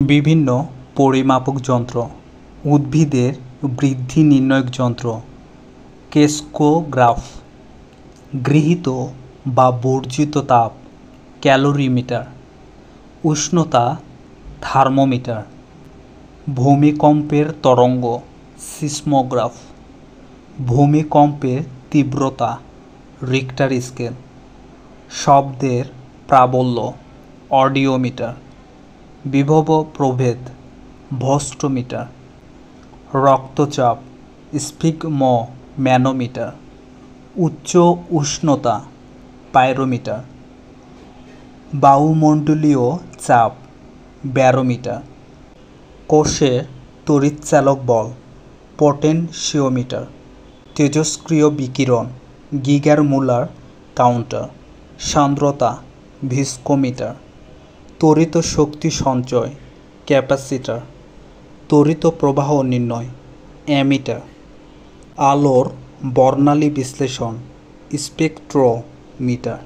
বিভিন্ন পরিমাপক যন্ত্র, উদ্ভিদের বৃদ্ধি নির্ণায়ক যন্ত্র, ক্রেস্কোগ্রাফ, গৃহীত বা বর্জিত তাপ ক্যালোরিমিটার, উষ্ণতা থার্মোমিটার, ভূমিকম্পের তরঙ্গ সিসমোগ্রাফ, ভূমিকম্পের তীব্রতা রিক্টার স্কেল, শব্দের প্রাবল্য অডিওমিটার, বিভব প্রভেদ ভস্টোমিটার, রক্তচাপ স্ফিগমোম্যানোমিটার, উচ্চ উষ্ণতা পাইরোমিটার, বায়ুমণ্ডলীয় চাপ ব্যারোমিটার, কোষের তড়িৎচালক বল পটেনশিওমিটার, তেজস্ক্রিয় বিকিরণ গিগার-মুলার কাউন্টার, সান্দ্রতা ভিস্কোমিটার, তড়িৎ শক্তি সঞ্চয় ক্যাপাসিটর, তড়িৎ প্রবাহ নির্ণয় অ্যামিটার, আলোর বর্ণালী বিশ্লেষণ স্পেকট্রোমিটার।